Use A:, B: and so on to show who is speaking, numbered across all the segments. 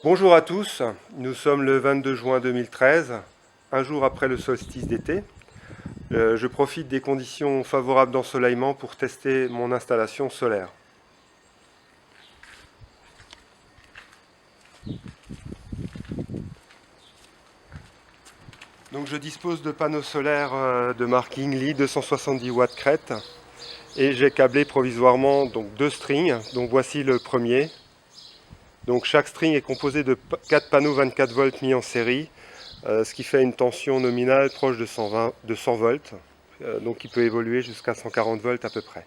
A: Bonjour à tous, nous sommes le 22 juin 2013, un jour après le solstice d'été. Je profite des conditions favorables d'ensoleillement pour tester mon installation solaire. Donc je dispose de panneaux solaires de marque Yingli 270 watts crête et j'ai câblé provisoirement donc 2 strings. Donc voici le premier. Donc chaque string est composé de 4 panneaux 24 volts mis en série, ce qui fait une tension nominale proche de 100 volts, donc qui peut évoluer jusqu'à 140 volts à peu près.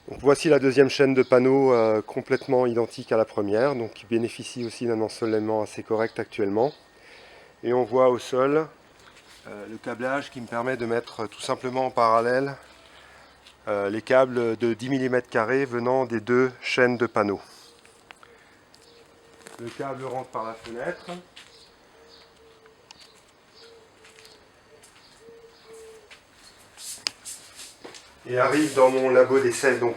A: Donc voici la deuxième chaîne de panneaux complètement identique à la première, donc qui bénéficie aussi d'un ensoleillement assez correct actuellement. Et on voit au sol le câblage qui me permet de mettre tout simplement en parallèle les câbles de 10 mm² venant des deux chaînes de panneaux. Le câble rentre par la fenêtre. Et arrive dans mon labo d'essai. Donc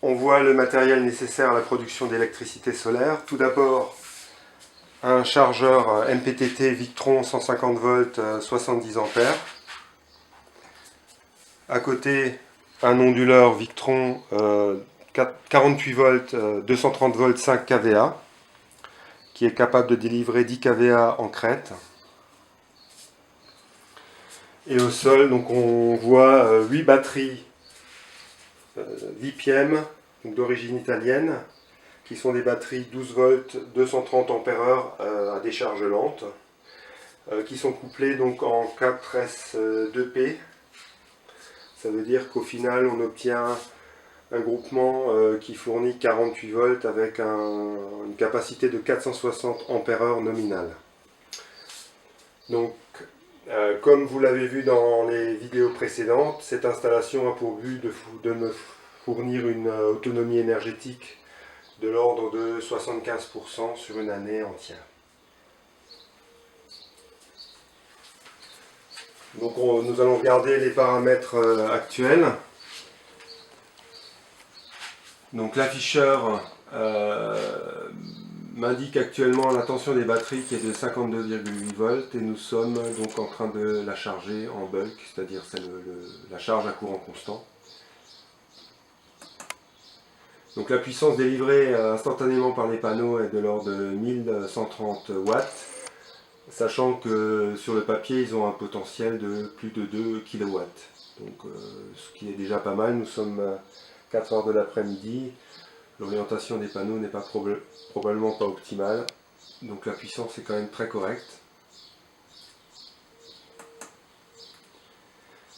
A: on voit le matériel nécessaire à la production d'électricité solaire. Tout d'abord un chargeur MPTT Victron 150 volts 70 ampères. À côté un onduleur Victron 48 volts 230 volts 5 kVA qui est capable de délivrer 10 kVA en crête. Et au sol, donc on voit 8 batteries Vipiem d'origine italienne, qui sont des batteries 12 volts 230 ampères à décharge lente, qui sont couplées donc en 4S2P. Ça veut dire qu'au final on obtient un groupement qui fournit 48 volts avec une capacité de 460 ampères nominale. Donc comme vous l'avez vu dans les vidéos précédentes, cette installation a pour but de me fournir une autonomie énergétique de l'ordre de 75% sur une année entière. Donc nous allons regarder les paramètres actuels. Donc l'afficheur m'indique actuellement la tension des batteries qui est de 52,8 volts et nous sommes donc en train de la charger en bulk, c'est-à-dire la charge à courant constant. Donc la puissance délivrée instantanément par les panneaux est de l'ordre de 1130 watts, sachant que sur le papier ils ont un potentiel de plus de 2 kW. Donc ce qui est déjà pas mal. Nous sommes 4 heures de l'après-midi. L'orientation des panneaux n'est pas probablement pas optimale, donc la puissance est quand même très correcte.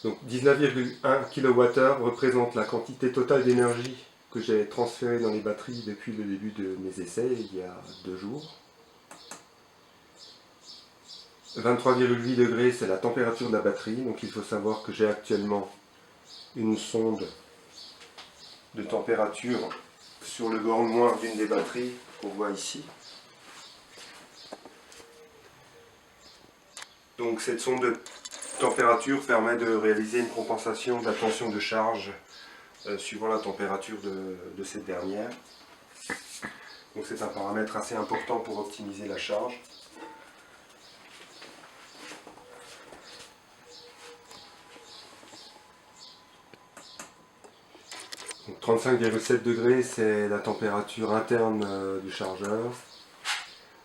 A: Donc 19,1 kWh représente la quantité totale d'énergie que j'ai transférée dans les batteries depuis le début de mes essais, il y a 2 jours. 23,8 degrés, c'est la température de la batterie, donc il faut savoir que j'ai actuellement une sonde de température sur le bord noir d'une des batteries qu'on voit ici. Donc cette sonde de température permet de réaliser une compensation de la tension de charge suivant la température de cette dernière. Donc c'est un paramètre assez important pour optimiser la charge. Donc 35,7 degrés, c'est la température interne du chargeur.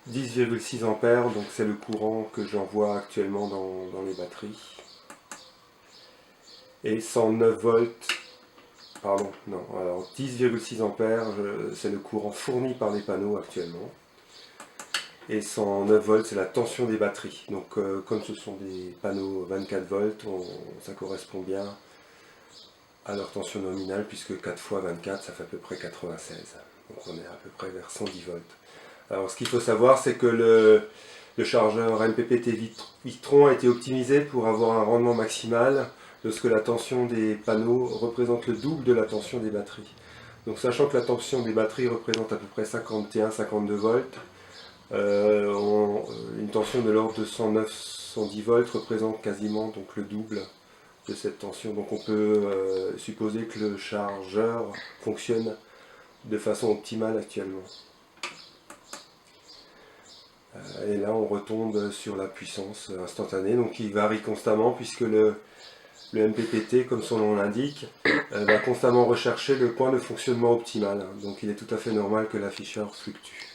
A: 10,6 ampères, donc c'est le courant que j'envoie actuellement dans les batteries. Et 109 volts, pardon, non, alors 10,6 ampères, c'est le courant fourni par les panneaux actuellement. Et 109 volts, c'est la tension des batteries. Donc comme ce sont des panneaux 24 volts, ça correspond bien à leur tension nominale, puisque 4 x 24, ça fait à peu près 96. Donc on est à peu près vers 110 volts. Alors ce qu'il faut savoir, c'est que le chargeur MPPT Victron a été optimisé pour avoir un rendement maximal lorsque la tension des panneaux représente le double de la tension des batteries. Donc sachant que la tension des batteries représente à peu près 51-52 volts, une tension de l'ordre de 109-110 volts représente quasiment donc le double de cette tension. Donc on peut supposer que le chargeur fonctionne de façon optimale actuellement. Et là on retombe sur la puissance instantanée, donc il varie constamment puisque le MPPT, comme son nom l'indique, va constamment rechercher le point de fonctionnement optimal. Donc il est tout à fait normal que l'afficheur fluctue.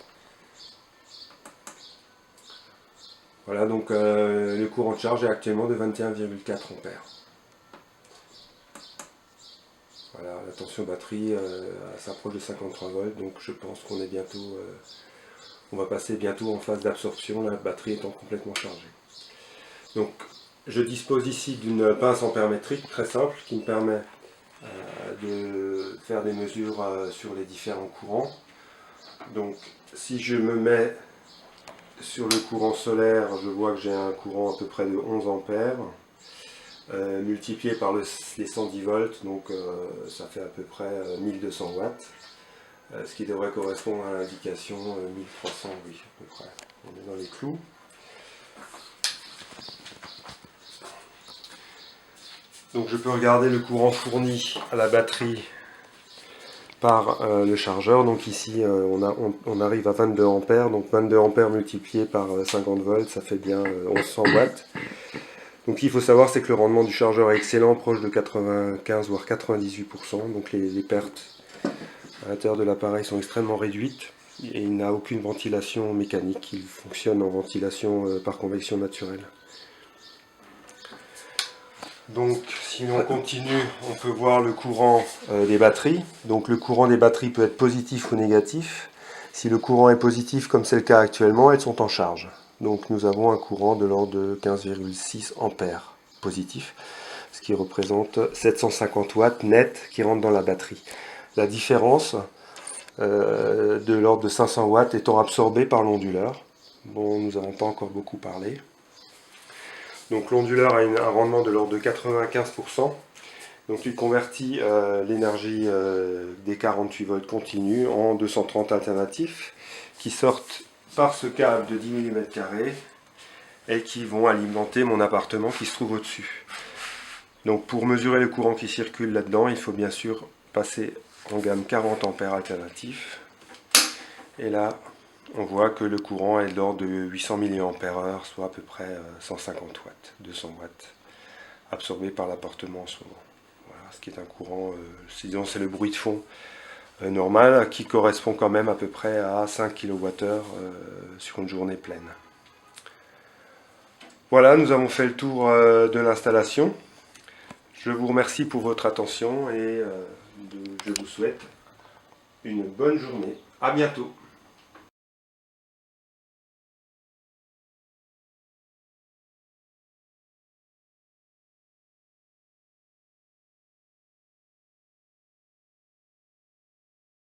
A: Voilà, donc le courant de charge est actuellement de 21,4 ampères. Voilà, la tension batterie s'approche de 53 volts, donc je pense qu'on est bientôt, on va passer bientôt en phase d'absorption, la batterie étant complètement chargée. Donc je dispose ici d'une pince ampère-métrique très simple qui me permet de faire des mesures sur les différents courants. Donc si je me mets sur le courant solaire, je vois que j'ai un courant à peu près de 11 ampères multiplié par les 110 volts, donc ça fait à peu près 1200 watts, ce qui devrait correspondre à l'indication 1300, oui, à peu près. On est dans les clous. Donc je peux regarder le courant fourni à la batterie par le chargeur. Donc ici on arrive à 22 ampères, donc 22 ampères multiplié par 50 volts, ça fait bien 1100 watts. Donc ce qu'il faut savoir, c'est que le rendement du chargeur est excellent, proche de 95 voire 98%, donc les pertes à l'intérieur de l'appareil sont extrêmement réduites et il n'a aucune ventilation mécanique, il fonctionne en ventilation par convection naturelle. Donc si on continue, on peut voir le courant des batteries. Donc le courant des batteries peut être positif ou négatif. Si le courant est positif, comme c'est le cas actuellement, elles sont en charge. Donc nous avons un courant de l'ordre de 15,6 ampères positif, ce qui représente 750 watts net qui rentrent dans la batterie. La différence de l'ordre de 500 watts étant absorbée par l'onduleur, dont nous n'avons pas encore beaucoup parlé. Donc l'onduleur a un rendement de l'ordre de 95%. Donc il convertit l'énergie des 48 volts continus en 230 alternatifs qui sortent par ce câble de 10 mm² et qui vont alimenter mon appartement qui se trouve au-dessus. Donc pour mesurer le courant qui circule là-dedans, il faut bien sûr passer en gamme 40 ampères alternatifs. Et là, on voit que le courant est de l'ordre de 800 mAh, soit à peu près 150 watts, 200 watts, absorbé par l'appartement en ce moment. Voilà, ce qui est un courant, disons c'est le bruit de fond normal, qui correspond quand même à peu près à 5 kWh sur une journée pleine. Voilà, nous avons fait le tour de l'installation. Je vous remercie pour votre attention et je vous souhaite une bonne journée. À bientôt.